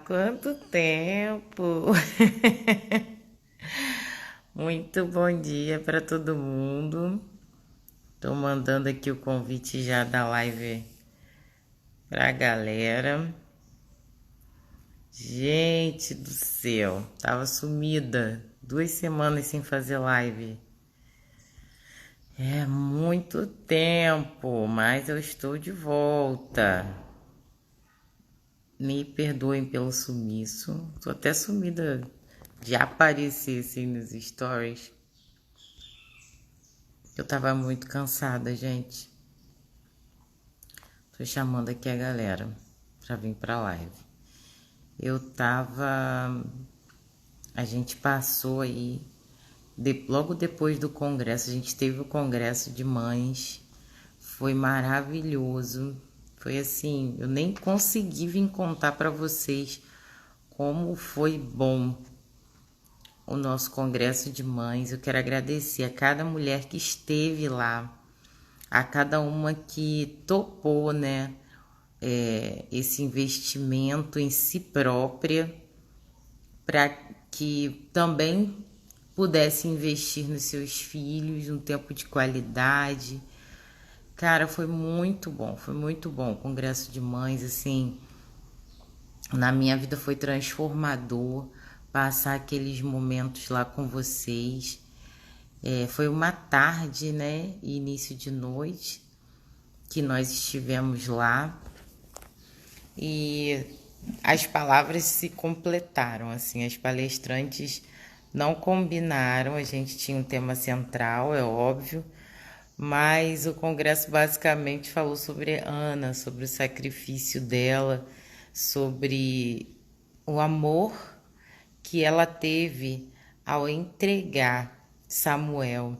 quanto tempo! Muito bom dia para todo mundo. Tô mandando aqui o convite já da live pra galera. Gente do céu, tava sumida, 2 semanas sem fazer live. É muito tempo, mas eu estou de volta. Me perdoem pelo sumiço. Tô até sumida de aparecer assim nos stories. Eu tava muito cansada, gente. Tô chamando aqui a galera pra vir pra live. Eu tava. A gente passou aí. Logo depois do congresso, a gente teve o congresso de mães. Foi maravilhoso. Foi assim, eu nem consegui vir contar pra vocês como foi bom o nosso congresso de mães. Eu quero agradecer a cada mulher que esteve lá, a cada uma que topou, né, esse investimento em si própria, para que também pudesse investir nos seus filhos, um tempo de qualidade. Cara, foi muito bom, foi muito bom. O congresso de mães, assim, na minha vida foi transformador passar aqueles momentos lá com vocês. Foi uma tarde, né, e início de noite que nós estivemos lá e as palavras se completaram, assim, as palestrantes não combinaram, a gente tinha um tema central, é óbvio, mas o congresso basicamente falou sobre Ana, sobre o sacrifício dela, sobre o amor que ela teve ao entregar Samuel,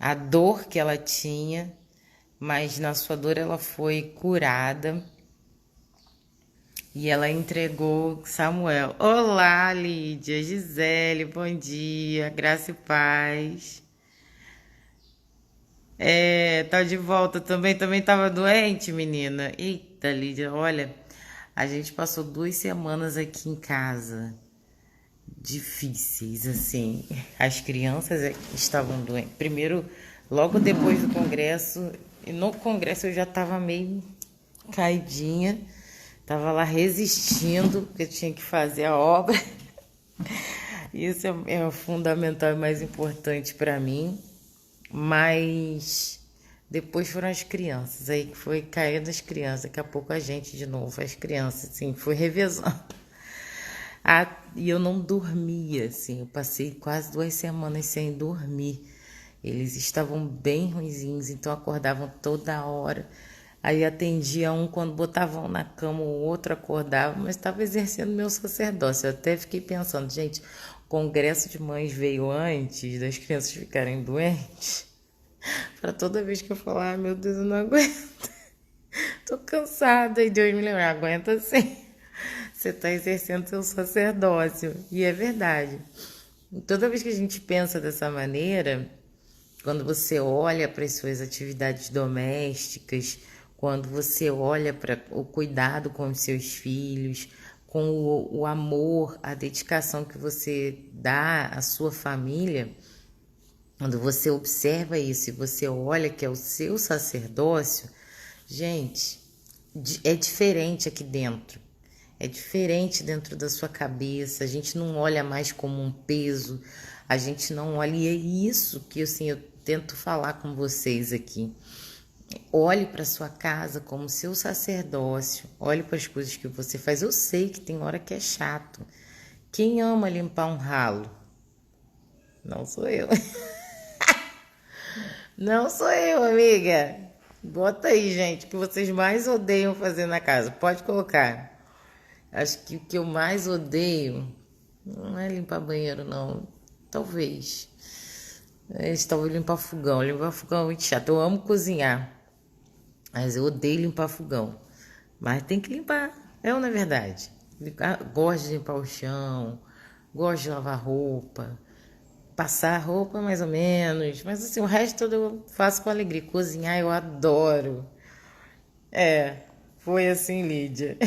a dor que ela tinha, mas na sua dor ela foi curada e ela entregou Samuel. Olá, Lídia, Gisele, bom dia, graça e paz. Tá de volta também. Também tava doente, menina. Eita, Lídia, olha, a gente passou 2 semanas aqui em casa. Difíceis, assim. As crianças estavam doentes. Primeiro, logo depois do congresso, e no congresso eu já tava meio caidinha. Tava lá resistindo, porque eu tinha que fazer a obra. Isso é o fundamental e mais importante para mim. Mas depois foram as crianças, aí que foi caindo as crianças, daqui a pouco a gente de novo, as crianças, assim, foi revezando. E eu não dormia, assim, eu passei quase 2 semanas sem dormir. Eles estavam bem ruinzinhos, então acordavam toda hora. Aí atendia um quando botavam na cama, o outro acordava, mas estava exercendo meu sacerdócio. Eu até fiquei pensando, gente, o congresso de mães veio antes das crianças ficarem doentes. Para toda vez que eu falar, meu Deus, eu não aguento. Tô cansada. E Deus me lembra, aguenta sim. Você tá exercendo seu sacerdócio. E é verdade. Toda vez que a gente pensa dessa maneira, quando você olha para as suas atividades domésticas, quando você olha para o cuidado com os seus filhos, com o amor, a dedicação que você dá à sua família, quando você observa isso e você olha que é o seu sacerdócio, gente, é diferente aqui dentro. É diferente dentro da sua cabeça. A gente não olha mais como um peso. A gente não olha. E é isso que assim, eu tento falar com vocês aqui. Olhe para sua casa como seu sacerdócio. Olhe para as coisas que você faz. Eu sei que tem hora que é chato. Quem ama limpar um ralo? Não sou eu. Não sou eu, amiga. Bota aí, gente, o que vocês mais odeiam fazer na casa. Pode colocar. Acho que o que eu mais odeio não é limpar banheiro, não. Talvez. Talvez limpar fogão. Limpar fogão é muito chato. Eu amo cozinhar, mas eu odeio limpar fogão. Mas tem que limpar. É ou não é verdade? Gosto de limpar o chão. Gosto de lavar roupa. Passar roupa mais ou menos. Mas assim, o resto todo eu faço com alegria. Cozinhar eu adoro. Foi assim, Lídia.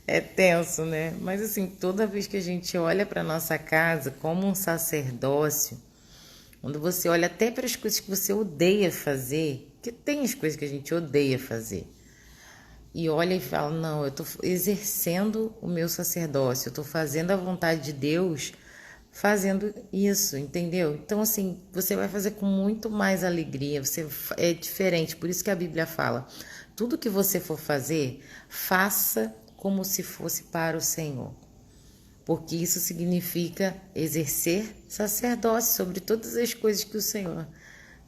É tenso, né? Mas assim, toda vez que a gente olha para nossa casa como um sacerdócio, quando você olha até para as coisas que você odeia fazer, que tem as coisas que a gente odeia fazer, e olha e fala, não, eu estou exercendo o meu sacerdócio, eu estou fazendo a vontade de Deus, fazendo isso, entendeu? Então, assim, você vai fazer com muito mais alegria, você é diferente, por isso que a Bíblia fala, tudo que você for fazer, faça como se fosse para o Senhor, porque isso significa exercer sacerdócio sobre todas as coisas que o Senhor...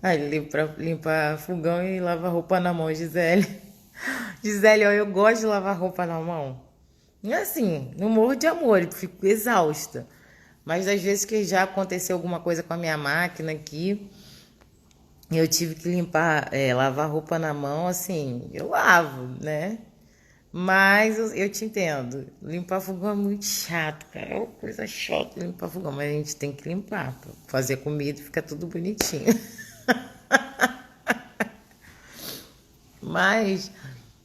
Ah, ele limpa fogão e lava roupa na mão, Gisele. Gisele, ó, eu gosto de lavar roupa na mão. E assim, não morro de amor, eu fico exausta. Mas às vezes que já aconteceu alguma coisa com a minha máquina aqui, eu tive que limpar, lavar roupa na mão, assim, eu lavo, né? Mas eu te entendo. Limpar fogão é muito chato, cara. É uma coisa chata limpar fogão, mas a gente tem que limpar pra fazer comida e ficar tudo bonitinho. Mas,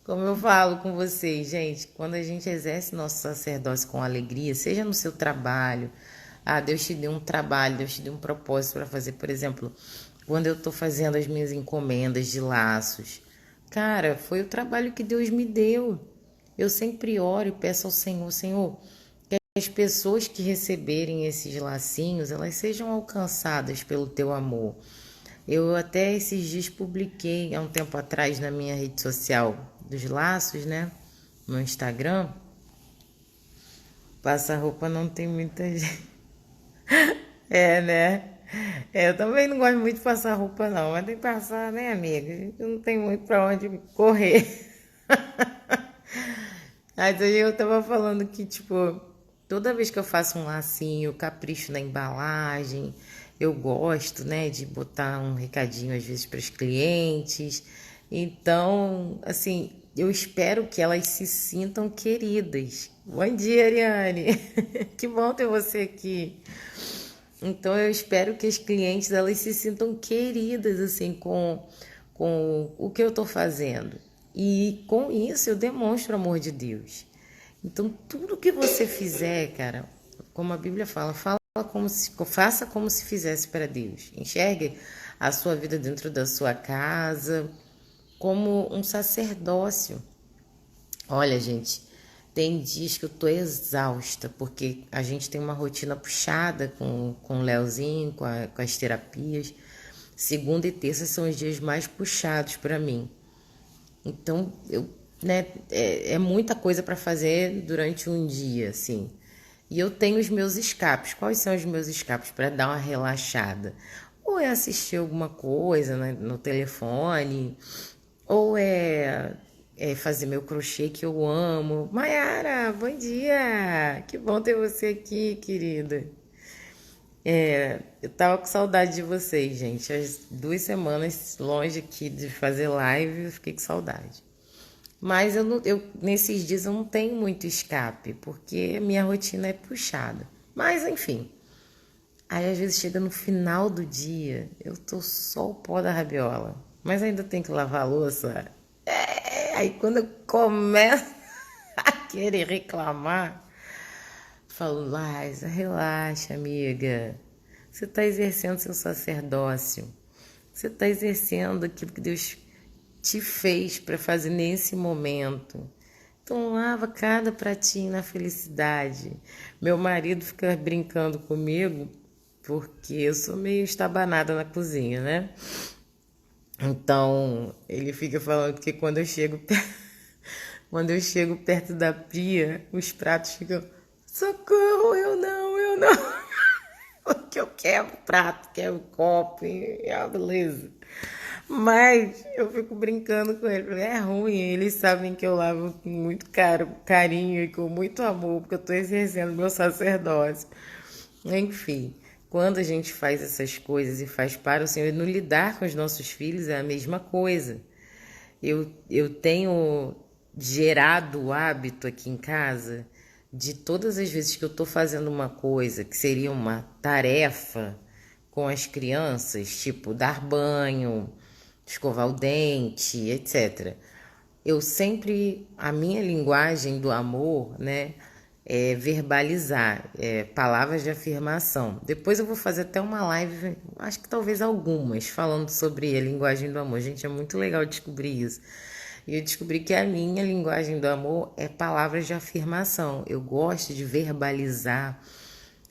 como eu falo com vocês, gente, quando a gente exerce nosso sacerdócio com alegria, seja no seu trabalho, Deus te deu um trabalho, Deus te deu um propósito para fazer, por exemplo, quando eu tô fazendo as minhas encomendas de laços, cara, foi o trabalho que Deus me deu. Eu sempre oro e peço ao Senhor, Senhor, que as pessoas que receberem esses lacinhos, elas sejam alcançadas pelo teu amor. Eu até esses dias publiquei há um tempo atrás na minha rede social dos laços, né? No Instagram. Passar roupa não tem muita gente. É, né? Eu também não gosto muito de passar roupa, não. Mas tem que passar, né, amiga? A gente não tem muito pra onde correr. Mas aí eu tava falando que, tipo, toda vez que eu faço um lacinho, eu capricho na embalagem, eu gosto, né, de botar um recadinho às vezes para os clientes. Então, assim, eu espero que elas se sintam queridas. Bom dia, Ariane. Que bom ter você aqui. Então, eu espero que as clientes elas se sintam queridas assim com o que eu estou fazendo. E com isso eu demonstro o amor de Deus. Então, tudo que você fizer, cara, como a Bíblia fala, faça como se fizesse para Deus. Enxergue a sua vida dentro da sua casa como um sacerdócio. Olha, gente, tem dias que eu tô exausta, porque a gente tem uma rotina puxada com o Leozinho, com as terapias. Segunda e terça são os dias mais puxados para mim. Então, né, é muita coisa para fazer durante um dia, assim. E eu tenho os meus escapes. Quais são os meus escapes para dar uma relaxada? Ou é assistir alguma coisa, né, no telefone, ou é fazer meu crochê que eu amo. Mayara, bom dia! Que bom ter você aqui, querida. Eu tava com saudade de vocês, gente. As 2 semanas longe aqui de fazer live, eu fiquei com saudade. Mas nesses dias eu não tenho muito escape, porque minha rotina é puxada. Mas enfim, aí às vezes chega no final do dia, eu tô só o pó da rabiola. Mas ainda tem que lavar a louça. Aí quando eu começo a querer reclamar, falo, Laisa, relaxa, amiga. Você está exercendo seu sacerdócio. Você está exercendo aquilo que Deus te fez para fazer nesse momento. Então lava cada pratinho na felicidade. Meu marido fica brincando comigo porque eu sou meio estabanada na cozinha, né? Então ele fica falando que quando eu chego perto da pia, os pratos ficam socorro, eu não. Porque eu quero o prato, quero o copo, e é uma beleza. Mas eu fico brincando com ele. É ruim, eles sabem que eu lavo com muito carinho e com muito amor, porque eu estou exercendo meu sacerdócio. Enfim, quando a gente faz essas coisas e faz para o Senhor, e no lidar com os nossos filhos é a mesma coisa. Eu tenho gerado o hábito aqui em casa de todas as vezes que eu estou fazendo uma coisa que seria uma tarefa com as crianças, tipo dar banho, escovar o dente, etc. a minha linguagem do amor, né, é verbalizar, palavras de afirmação. Depois eu vou fazer até uma live, acho que talvez algumas, falando sobre a linguagem do amor. Gente, é muito legal descobrir isso. E eu descobri que a minha linguagem do amor é palavras de afirmação. Eu gosto de verbalizar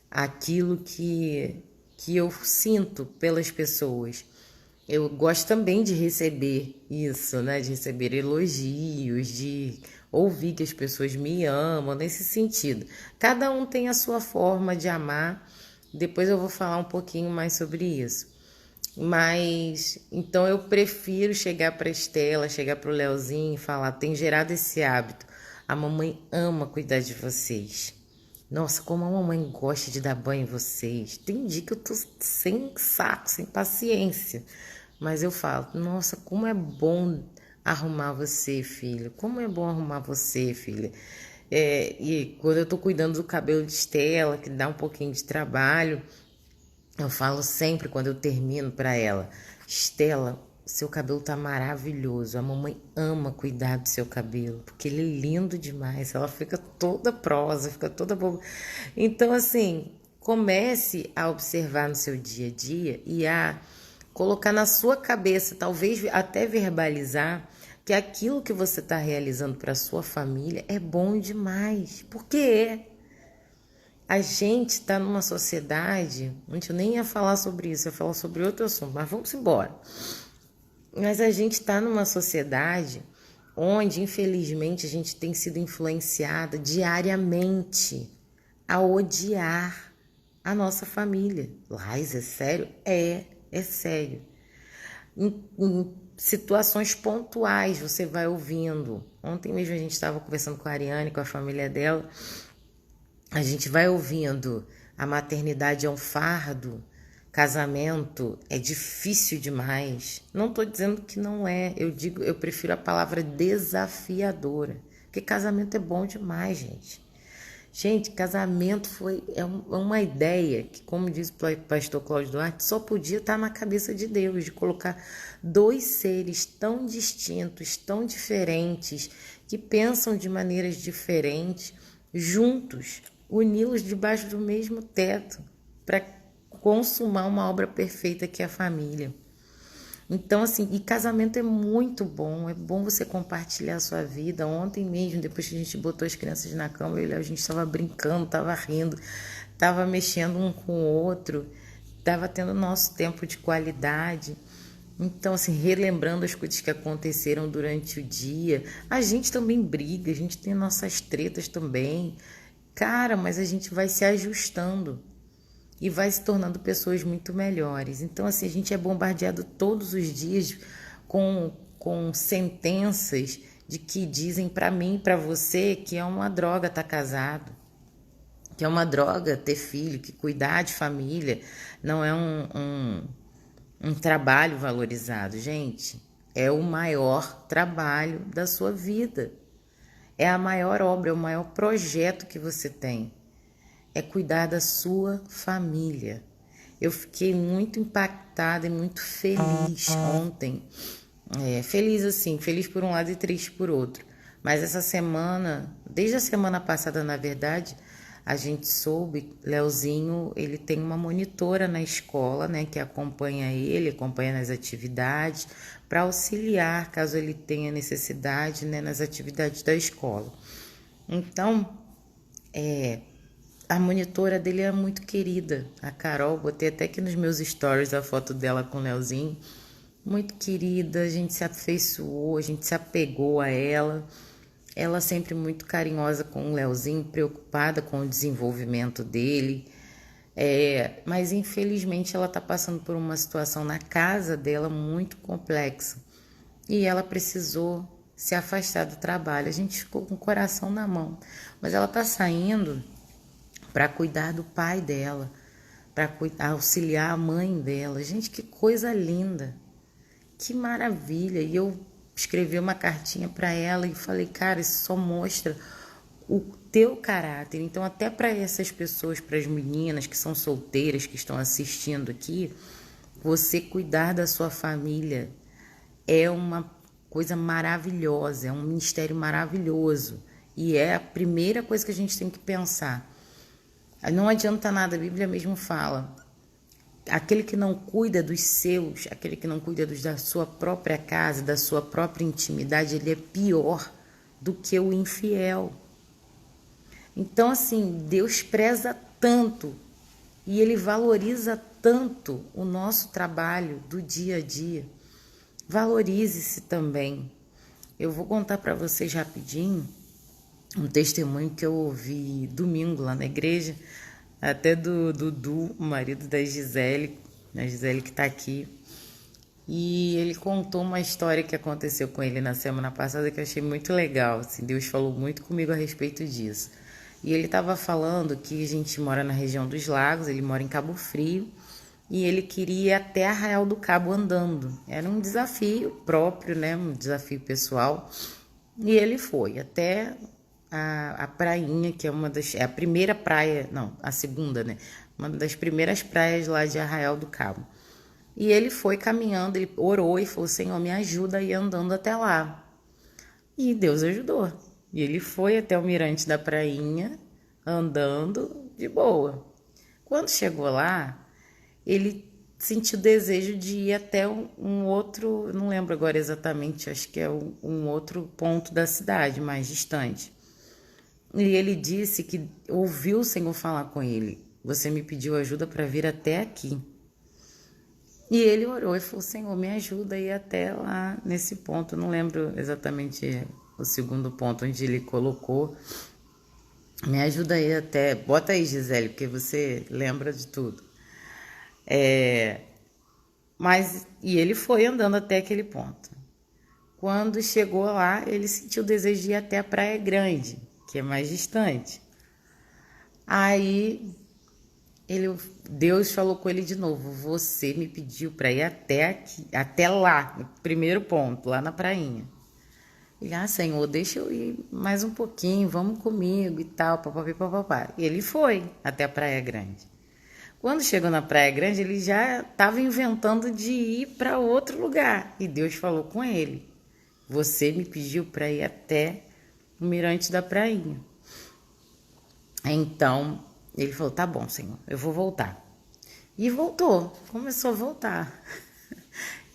aquilo que eu sinto pelas pessoas. Eu gosto também de receber isso, né? De receber elogios, de ouvir que as pessoas me amam, nesse sentido. Cada um tem a sua forma de amar. Depois eu vou falar um pouquinho mais sobre isso. Mas, então eu prefiro chegar para Estela, chegar para o Leozinho e falar, tem gerado esse hábito. A mamãe ama cuidar de vocês. Nossa, como a mamãe gosta de dar banho em vocês. Tem dia que eu tô sem saco, sem paciência. Mas eu falo, nossa, como é bom arrumar você, filho. Como é bom arrumar você, filha. E quando eu tô cuidando do cabelo de Estela, que dá um pouquinho de trabalho, eu falo sempre quando eu termino para ela, Estela, seu cabelo tá maravilhoso. A mamãe ama cuidar do seu cabelo, porque ele é lindo demais. Ela fica toda prosa, fica toda boba. Então, assim, comece a observar no seu dia a dia e a colocar na sua cabeça, talvez até verbalizar, que aquilo que você está realizando para sua família é bom demais. Porque é. A gente está numa sociedade, onde eu nem ia falar sobre isso, eu ia falar sobre outro assunto, mas vamos embora. Mas a gente está numa sociedade onde, infelizmente, a gente tem sido influenciada diariamente a odiar a nossa família. Lais, é sério? É sério. Em situações pontuais, você vai ouvindo. Ontem mesmo a gente estava conversando com a Ariane, com a família dela. A gente vai ouvindo, a maternidade é um fardo, casamento é difícil demais. Não estou dizendo que não é, eu prefiro a palavra desafiadora, porque casamento é bom demais, gente. Gente, casamento é uma ideia que, como diz o pastor Cláudio Duarte, só podia estar na cabeça de Deus, de colocar dois seres tão distintos, tão diferentes, que pensam de maneiras diferentes, juntos, uni-los debaixo do mesmo teto, para consumar uma obra perfeita que é a família. Então, assim, e casamento é muito bom, é bom você compartilhar a sua vida. Ontem mesmo, depois que a gente botou as crianças na cama, a gente estava brincando, estava rindo, estava mexendo um com o outro, estava tendo nosso tempo de qualidade. Então, assim, relembrando as coisas que aconteceram durante o dia. A gente também briga, a gente tem nossas tretas também. Cara, mas a gente vai se ajustando e vai se tornando pessoas muito melhores. Então, assim, a gente é bombardeado todos os dias com sentenças de que dizem para mim, para você, que é uma droga estar casado, que é uma droga ter filho, que cuidar de família não é um trabalho valorizado. Gente, é o maior trabalho da sua vida. É a maior obra, é o maior projeto que você tem. É cuidar da sua família. Eu fiquei muito impactada e muito feliz ontem. Feliz assim, feliz por um lado e triste por outro. Mas essa semana, desde a semana passada, na verdade, a gente soube, Leozinho, ele tem uma monitora na escola, né, que acompanha ele, acompanha nas atividades, para auxiliar, caso ele tenha necessidade, né, nas atividades da escola. Então, a monitora dele é muito querida, a Carol, botei até aqui nos meus stories a foto dela com o Leozinho, muito querida, a gente se afeiçoou, a gente se apegou a ela. Ela sempre muito carinhosa com o Leozinho, preocupada com o desenvolvimento dele. Mas infelizmente ela está passando por uma situação na casa dela muito complexa. E ela precisou se afastar do trabalho. A gente ficou com o coração na mão. Mas ela está saindo para cuidar do pai dela, para auxiliar a mãe dela. Gente, que coisa linda. Que maravilha. E eu escrevi uma cartinha para ela e falei, cara, isso só mostra o teu caráter. Então, até para essas pessoas, para as meninas que são solteiras, que estão assistindo aqui, você cuidar da sua família é coisa maravilhosa, é um ministério maravilhoso. E é a primeira coisa que a gente tem que pensar. Não adianta nada, a Bíblia mesmo fala. Aquele que não cuida dos seus, aquele que não cuida da sua própria casa, da sua própria intimidade, ele é pior do que o infiel. Então, assim, Deus preza tanto e Ele valoriza tanto o nosso trabalho do dia a dia. Valorize-se também. Eu vou contar para vocês rapidinho um testemunho que eu ouvi domingo lá na igreja, até do Dudu, o marido da Gisele, a Gisele que está aqui. E ele contou uma história que aconteceu com ele na semana passada que eu achei muito legal. Assim, Deus falou muito comigo a respeito disso. E ele estava falando que a gente mora na região dos Lagos, ele mora em Cabo Frio, e ele queria ir até Arraial do Cabo andando. Era um desafio próprio, né? Um desafio pessoal. E ele foi até a prainha, que é é a primeira praia, não, a segunda, né? Uma das primeiras praias lá de Arraial do Cabo. E ele foi caminhando, ele orou e falou: Senhor, me ajuda a ir andando até lá. E Deus ajudou. E ele foi até o mirante da prainha, andando de boa. Quando chegou lá, ele sentiu desejo de ir até um outro, não lembro agora exatamente, acho que é um outro ponto da cidade, mais distante. E ele disse que ouviu o Senhor falar com ele: você me pediu ajuda para vir até aqui. E ele orou e falou: Senhor, me ajuda a ir até lá nesse ponto. Eu não lembro exatamente o segundo ponto onde ele colocou. Me ajuda aí até... Bota aí, Gisele, porque você lembra de tudo. E ele foi andando até aquele ponto. Quando chegou lá, ele sentiu o desejo de ir até a Praia Grande, que é mais distante. Aí Deus falou com ele de novo: você me pediu para ir até aqui, até lá, no primeiro ponto, lá na prainha. Ele: Senhor, deixa eu ir mais um pouquinho, vamos comigo e tal, papapá. E ele foi até a Praia Grande. Quando chegou na Praia Grande, ele já estava inventando de ir para outro lugar. E Deus falou com ele: você me pediu para ir até o mirante da prainha. Então, ele falou: tá bom, Senhor, eu vou voltar. E voltou, começou a voltar.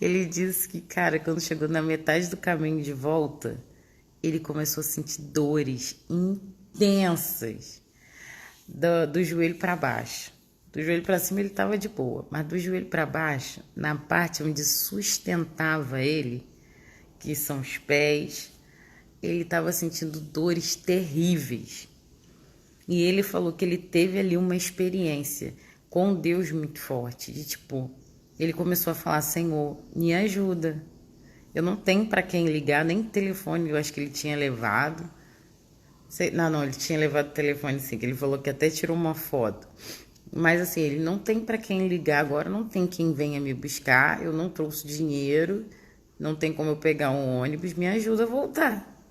Ele disse que, cara, quando chegou na metade do caminho de volta, ele começou a sentir dores intensas do joelho para baixo. Do joelho para cima ele estava de boa, mas do joelho para baixo, na parte onde sustentava ele, que são os pés, ele estava sentindo dores terríveis. E ele falou que ele teve ali uma experiência com Deus muito forte, de ele começou a falar: Senhor, me ajuda. Eu não tenho para quem ligar, nem telefone, eu acho que ele tinha levado. Não, ele tinha levado o telefone sim, que ele falou que até tirou uma foto. Mas assim, ele não tem para quem ligar agora, não tem quem venha me buscar, eu não trouxe dinheiro, não tem como eu pegar um ônibus, me ajuda a voltar.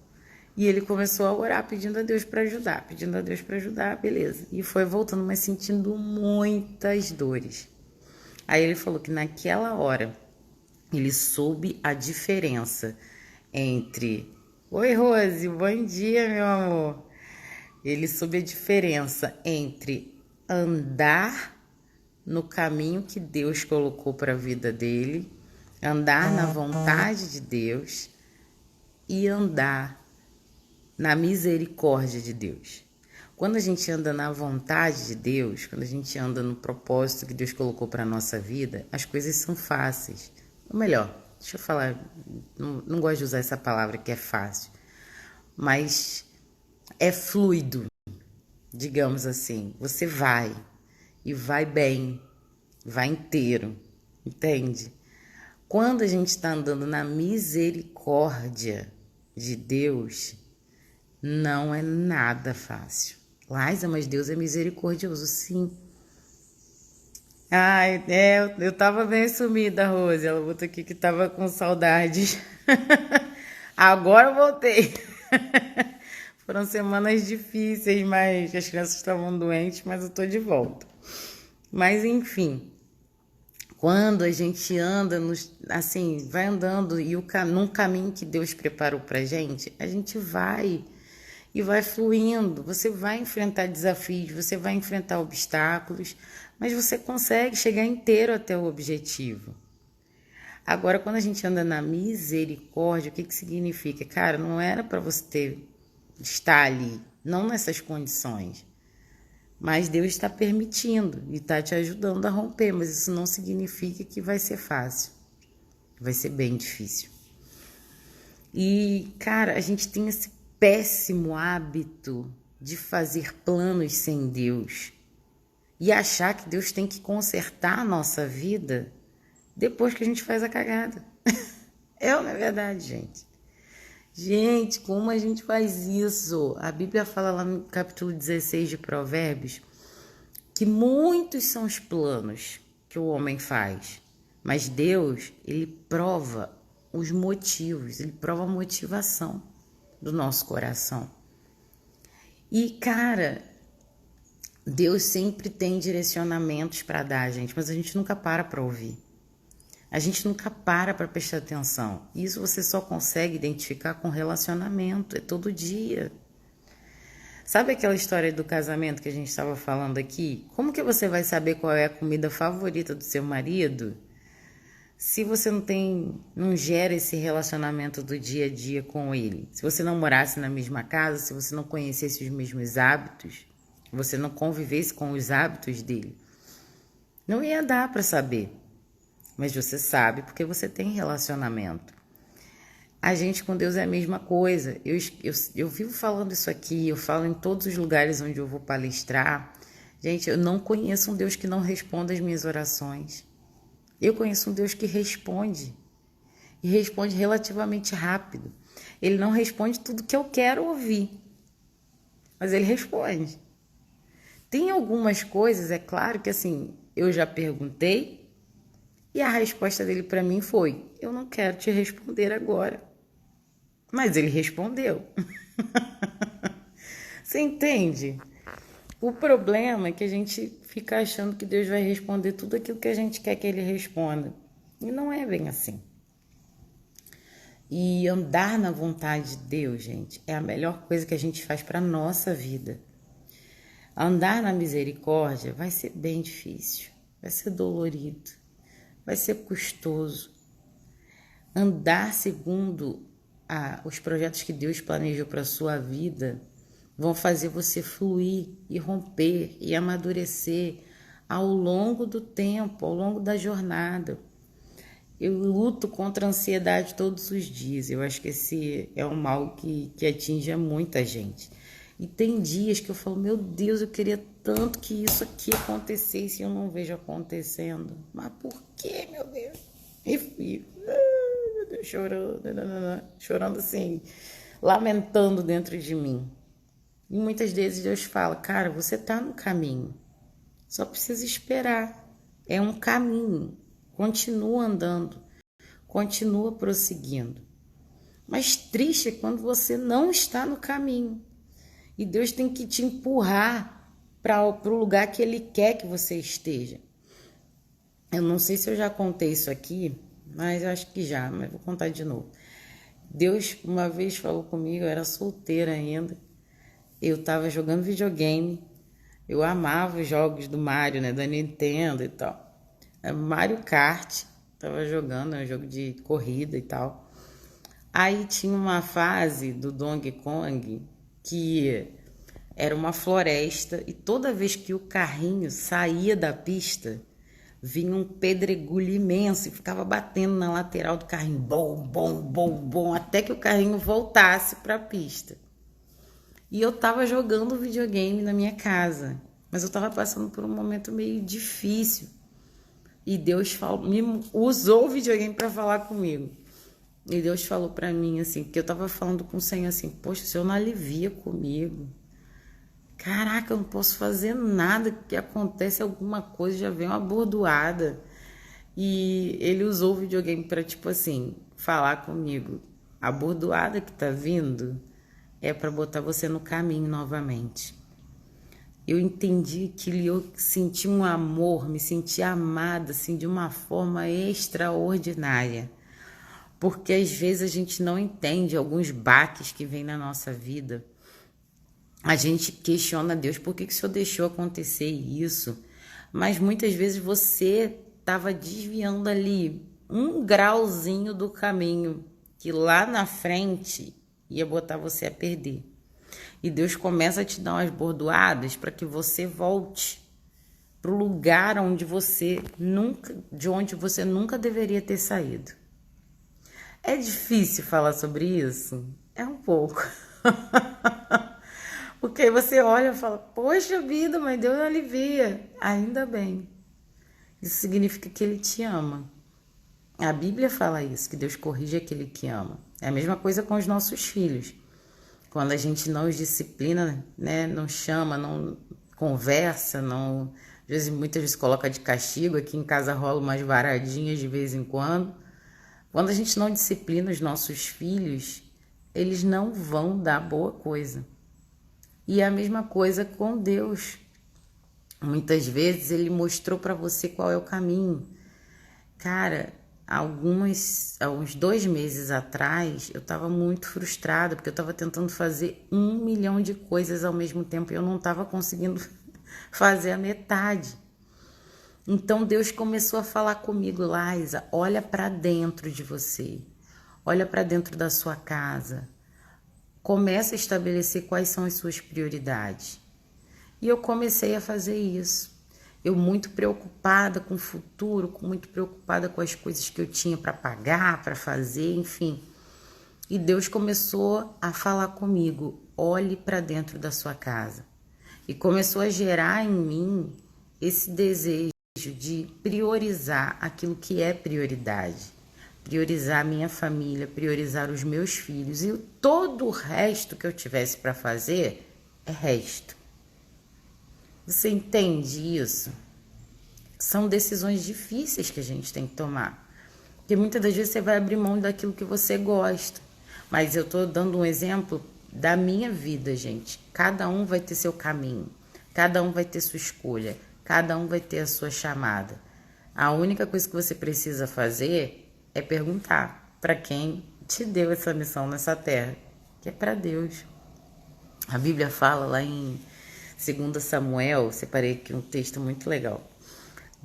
E ele começou a orar, pedindo a Deus para ajudar, beleza. E foi voltando, mas sentindo muitas dores. Aí ele falou que naquela hora, ele soube a diferença entre... Oi, Rose, bom dia, meu amor. Ele soube a diferença entre andar no caminho que Deus colocou para a vida dele, andar na vontade de Deus e andar na misericórdia de Deus. Quando a gente anda na vontade de Deus, quando a gente anda no propósito que Deus colocou para a nossa vida, as coisas são fáceis. Ou melhor, deixa eu falar, não gosto de usar essa palavra que é fácil, mas é fluido, digamos assim. Você vai, e vai bem, vai inteiro, entende? Quando a gente está andando na misericórdia de Deus, não é nada fácil. Laisa, mas Deus é misericordioso, sim. Eu tava bem sumida, Rose. Ela botou aqui que tava com saudades. Agora eu voltei. Foram semanas difíceis, mas as crianças estavam doentes, mas eu tô de volta. Mas enfim, Quando a gente anda, assim, vai andando e num caminho que Deus preparou pra gente, a gente vai e vai fluindo. Você vai enfrentar desafios, você vai enfrentar obstáculos, mas você consegue chegar inteiro até o objetivo. Agora, quando a gente anda na misericórdia, o que significa? Cara, não era para você estar ali, não nessas condições. Mas Deus está permitindo e está te ajudando a romper, mas isso não significa que vai ser fácil. Vai ser bem difícil. E, cara, a gente tem esse péssimo hábito de fazer planos sem Deus e achar que Deus tem que consertar a nossa vida depois que a gente faz a cagada. É ou não é verdade, gente? Gente, como a gente faz isso? A Bíblia fala lá no capítulo 16 de Provérbios que muitos são os planos que o homem faz, mas Deus, ele prova os motivos, ele prova a motivação do nosso coração. E, cara, Deus sempre tem direcionamentos para dar, gente, mas a gente nunca para ouvir. A gente nunca para prestar atenção. Isso você só consegue identificar com relacionamento, é todo dia. Sabe aquela história do casamento que a gente estava falando aqui? Como que você vai saber qual é a comida favorita do seu marido se você não gera esse relacionamento do dia a dia com ele? Se você não morasse na mesma casa, se você não conhecesse os mesmos hábitos, você não convivesse com os hábitos dele, não ia dar para saber. Mas você sabe porque você tem relacionamento. A gente com Deus é a mesma coisa. Eu vivo falando isso aqui, eu falo em todos os lugares onde eu vou palestrar. Gente, eu não conheço um Deus que não responda as minhas orações. Eu conheço um Deus que responde. E responde relativamente rápido. Ele não responde tudo que eu quero ouvir. Mas ele responde. Tem algumas coisas, é claro que assim, eu já perguntei. E a resposta dele para mim foi: eu não quero te responder agora. Mas ele respondeu. Você entende? O problema é que a gente fica achando que Deus vai responder tudo aquilo que a gente quer que ele responda. E não é bem assim. E andar na vontade de Deus, gente, é a melhor coisa que a gente faz para a nossa vida. Andar na misericórdia vai ser bem difícil, vai ser dolorido. Vai ser custoso. Andar segundo os projetos que Deus planejou para a sua vida vão fazer você fluir e romper e amadurecer ao longo do tempo, ao longo da jornada. Eu luto contra a ansiedade todos os dias. Eu acho que esse é um mal que atinge a muita gente. E tem dias que eu falo: meu Deus, eu queria tanto que isso aqui acontecesse e eu não vejo acontecendo. Mas por que, meu Deus? E meu Deus, chorando assim, lamentando dentro de mim. E muitas vezes Deus fala: cara, você tá no caminho, só precisa esperar. É um caminho, continua andando, continua prosseguindo. Mas triste é quando você não está no caminho. E Deus tem que te empurrar para o lugar que Ele quer que você esteja. Eu não sei se eu já contei isso aqui, mas eu acho que já, mas vou contar de novo. Deus uma vez falou comigo, eu era solteira ainda. Eu estava jogando videogame. Eu amava os jogos do Mario, né, da Nintendo e tal. Mario Kart, estava jogando, é um jogo de corrida e tal. Aí tinha uma fase do Donkey Kong que era uma floresta e toda vez que o carrinho saía da pista, vinha um pedregulho imenso e ficava batendo na lateral do carrinho, bom, bom, bom, bom, até que o carrinho voltasse para a pista. E eu tava jogando videogame na minha casa, mas eu tava passando por um momento meio difícil. E Deus me usou o videogame para falar comigo. E Deus falou para mim assim, que eu tava falando com o Senhor assim: poxa, o Senhor não alivia comigo. Caraca, eu não posso fazer nada, que acontece alguma coisa, já vem uma bordoada. E ele usou o videogame para, tipo assim, falar comigo: a bordoada que tá vindo é para botar você no caminho novamente. eu entendi que eu senti um amor, me senti amada, assim, de uma forma extraordinária. Porque às vezes a gente não entende alguns baques que vêm na nossa vida. A gente questiona Deus, por que o Senhor deixou acontecer isso? Mas muitas vezes você estava desviando ali um grauzinho do caminho, que lá na frente ia botar você a perder. E Deus começa a te dar umas bordoadas para que você volte para o lugar de onde você nunca deveria ter saído. É difícil falar sobre isso? É um pouco. Porque aí você olha e fala, poxa vida, mas Deus alivia. Ainda bem. Isso significa que Ele te ama. A Bíblia fala isso, que Deus corrige aquele que ama. É a mesma coisa com os nossos filhos. Quando a gente não os disciplina, né, não chama, não conversa, não, muitas vezes coloca de castigo. Aqui em casa rola umas varadinhas de vez em quando. Quando a gente não disciplina os nossos filhos, eles não vão dar boa coisa. E é a mesma coisa com Deus. Muitas vezes Ele mostrou para você qual é o caminho. Cara, há uns 2 meses atrás, eu estava muito frustrada, porque eu estava tentando fazer 1 milhão de coisas ao mesmo tempo e eu não estava conseguindo fazer a metade. Então Deus começou a falar comigo, Laísa, olha para dentro de você, olha para dentro da sua casa, começa a estabelecer quais são as suas prioridades. E eu comecei a fazer isso. Eu muito preocupada com o futuro, muito preocupada com as coisas que eu tinha para pagar, para fazer, enfim. E Deus começou a falar comigo, olhe para dentro da sua casa. E começou a gerar em mim esse desejo de priorizar aquilo que é prioridade. Priorizar a minha família, priorizar os meus filhos. E todo o resto que eu tivesse para fazer é resto. Você entende isso? São decisões difíceis que a gente tem que tomar. Porque muitas das vezes você vai abrir mão daquilo que você gosta. Mas eu estou dando um exemplo da minha vida, gente. Cada um vai ter seu caminho. Cada um vai ter sua escolha. Cada um vai ter a sua chamada. A única coisa que você precisa fazer é perguntar para quem te deu essa missão nessa terra, que é para Deus. A Bíblia fala lá em 2 Samuel, separei aqui um texto muito legal.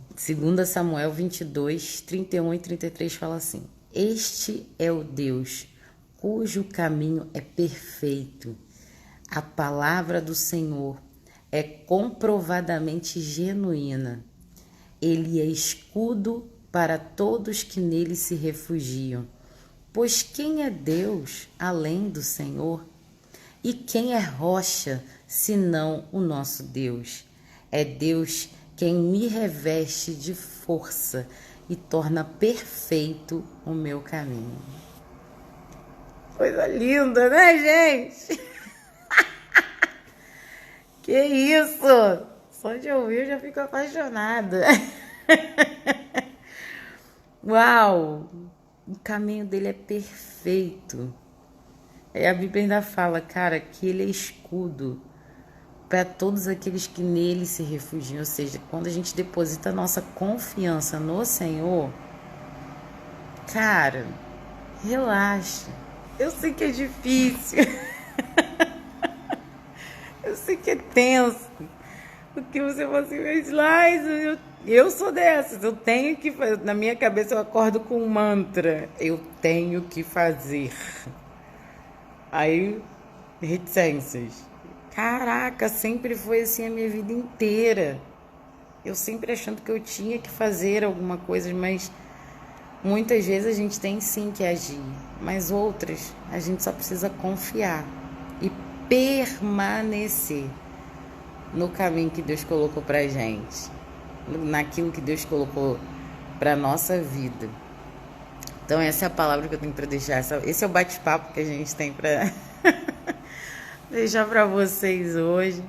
2 Samuel 22, 31 e 33 fala assim: Este é o Deus cujo caminho é perfeito. A palavra do Senhor é comprovadamente genuína. Ele é escudo para todos que nele se refugiam. Pois quem é Deus além do Senhor? E quem é rocha, senão o nosso Deus? É Deus quem me reveste de força e torna perfeito o meu caminho. Coisa linda, né, gente? Que isso! Só de ouvir eu já fico apaixonada. Uau! O caminho dele é perfeito. E a Bíblia ainda fala, cara, que ele é escudo para todos aqueles que nele se refugiam. Ou seja, quando a gente deposita a nossa confiança no Senhor, cara, relaxa. Eu sei que é difícil. Eu sei que é tenso. Porque você fala assim, mas Laís, eu sou dessas. Eu tenho que fazer. Na minha cabeça eu acordo com um mantra. Eu tenho que fazer. Aí, reticências. Caraca, sempre foi assim a minha vida inteira. Eu sempre achando que eu tinha que fazer alguma coisa, mas muitas vezes a gente tem sim que agir. Mas outras, a gente só precisa confiar e permanecer no caminho que Deus colocou pra gente, naquilo que Deus colocou pra nossa vida. Então essa é a palavra que eu tenho para deixar. Esse é o bate-papo que a gente tem para deixar para vocês hoje.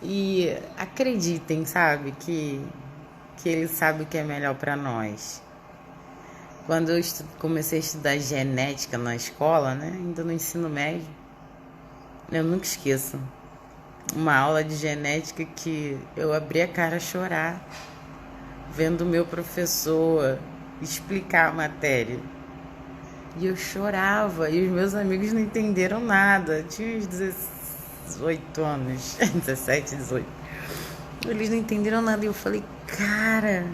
E acreditem, sabe, que Ele sabe o que é melhor para nós. Quando eu comecei a estudar genética na escola, né, ainda no ensino médio, eu nunca esqueço. uma aula de genética que eu abri a cara a chorar, vendo o meu professor explicar a matéria. E eu chorava, e os meus amigos não entenderam nada. Eu tinha uns 18 anos, 17, 18. Eles não entenderam nada. E eu falei, cara,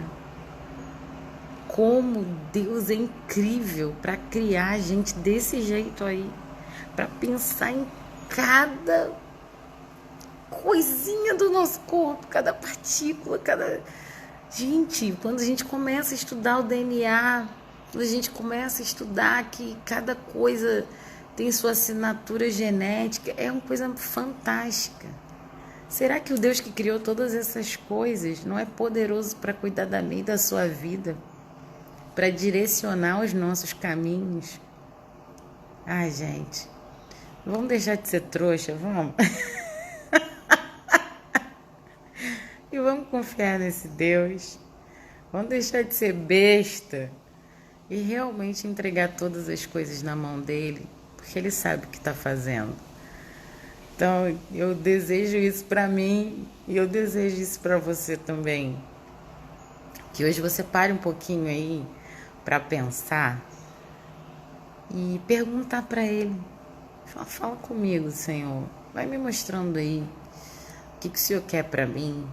como Deus é incrível para criar a gente desse jeito aí. Para pensar em cada coisinha do nosso corpo, cada partícula, cada... Gente, quando a gente começa a estudar o DNA, quando a gente começa a estudar que cada coisa tem sua assinatura genética, é uma coisa fantástica. Será que o Deus que criou todas essas coisas não é poderoso para cuidar da minha e da sua vida? Para direcionar os nossos caminhos? Ai, gente, vamos deixar de ser trouxa, vamos? E vamos confiar nesse Deus. Vamos deixar de ser besta e realmente entregar todas as coisas na mão dele, porque ele sabe o que está fazendo. Então, eu desejo isso para mim e eu desejo isso para você também. Que hoje você pare um pouquinho aí para pensar e perguntar para ele. Fala comigo, Senhor. Vai me mostrando aí o que o Senhor quer para mim,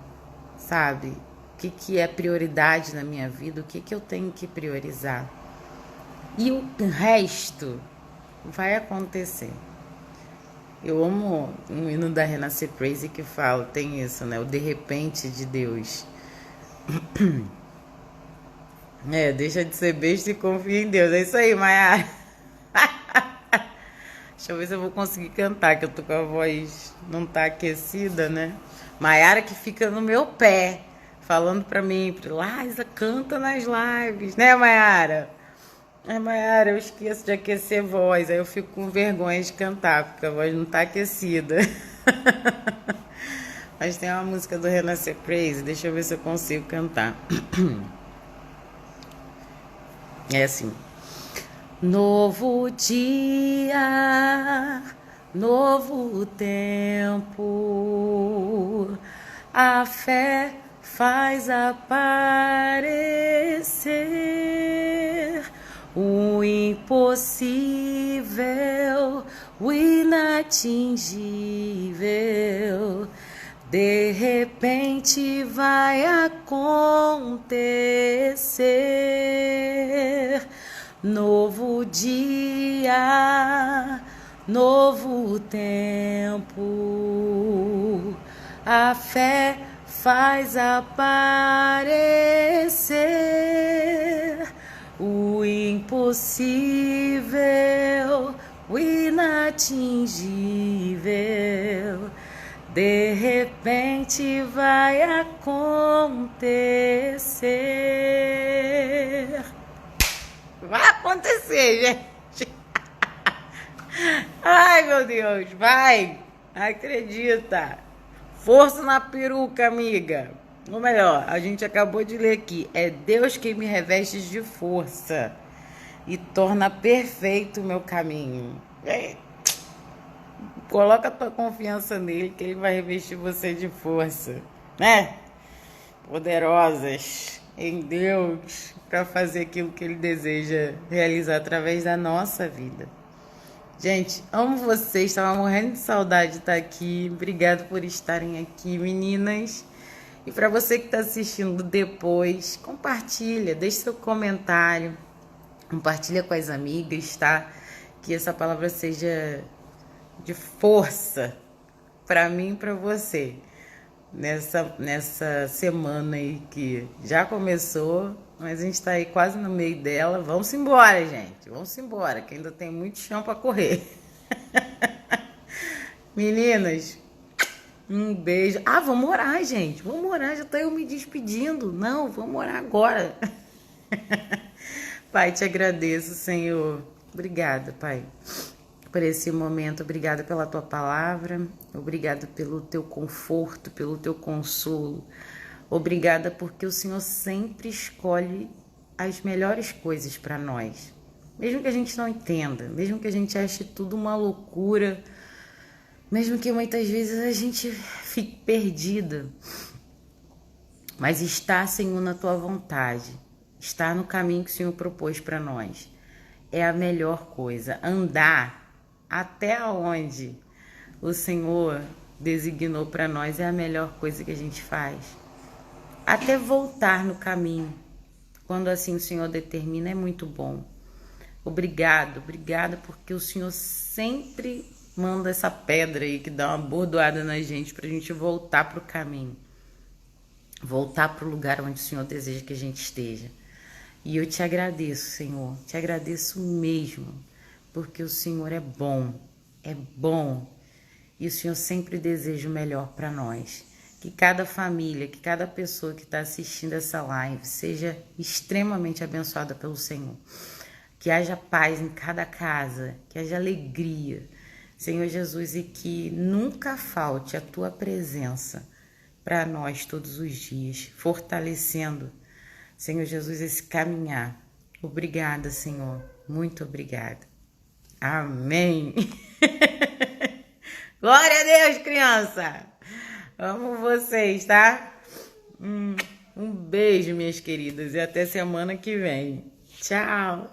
sabe? O que é prioridade na minha vida, o que eu tenho que priorizar. E o resto vai acontecer. Eu amo um hino da Renascer Praise que fala, tem isso, né? O de repente de Deus. Deixa de ser besta e confia em Deus. É isso aí, Maiara. Deixa eu ver se eu vou conseguir cantar, que eu tô com a voz não tá aquecida, né? Maiara que fica no meu pé, falando pra mim, Liza, canta nas lives, né, Maiara? Maiara, eu esqueço de aquecer voz, aí eu fico com vergonha de cantar, porque a voz não tá aquecida. Mas tem uma música do Renascer Praise, deixa eu ver se eu consigo cantar. É assim. Novo dia, novo tempo, a fé faz aparecer o impossível, o inatingível. De repente vai acontecer. Novo dia, novo tempo, a fé faz aparecer o impossível, o inatingível. De repente vai acontecer. Vai acontecer, gente. Ai, meu Deus, vai. Acredita. Força na peruca, amiga. Ou melhor, a gente acabou de ler aqui. É Deus quem me reveste de força e torna perfeito o meu caminho. Coloca a tua confiança nele, que ele vai revestir você de força, né? Poderosas em Deus para fazer aquilo que ele deseja realizar através da nossa vida. Gente, amo vocês, estava morrendo de saudade de estar aqui. Obrigada por estarem aqui, meninas. E para você que está assistindo depois, compartilha, deixe seu comentário, compartilha com as amigas, tá? Que essa palavra seja de força para mim e para você nessa semana aí que já começou, mas a gente tá aí quase no meio dela. Vamos embora, gente, vamos embora, que ainda tem muito chão para correr. Meninas, um beijo. Vamos orar, gente, vamos orar, já tô eu me despedindo. Não, vamos orar agora. Pai, te agradeço, Senhor. Obrigada, Pai, por esse momento. Obrigada pela tua palavra, obrigada pelo teu conforto, pelo teu consolo. Obrigada porque o Senhor sempre escolhe as melhores coisas para nós. Mesmo que a gente não entenda, mesmo que a gente ache tudo uma loucura, Mesmo que muitas vezes a gente fique perdida, mas estar, Senhor, na tua vontade, estar no caminho que o Senhor propôs para nós, é a melhor coisa. Andar até onde o Senhor designou para nós é a melhor coisa que a gente faz. Até voltar no caminho, quando assim o Senhor determina, é muito bom. Obrigado, obrigada, porque o Senhor sempre manda essa pedra aí que dá uma bordoada na gente pra gente voltar pro caminho. Voltar pro lugar onde o Senhor deseja que a gente esteja. E eu te agradeço, Senhor, te agradeço mesmo, porque o Senhor é bom, e o Senhor sempre deseja o melhor para nós. Que cada família, que cada pessoa que está assistindo essa live seja extremamente abençoada pelo Senhor. Que haja paz em cada casa, que haja alegria, Senhor Jesus, e que nunca falte a tua presença para nós todos os dias, fortalecendo, Senhor Jesus, esse caminhar. Obrigada, Senhor, muito obrigada. Amém. Glória a Deus, criança. Amo vocês, tá? Um beijo, minhas queridas, e até semana que vem. Tchau.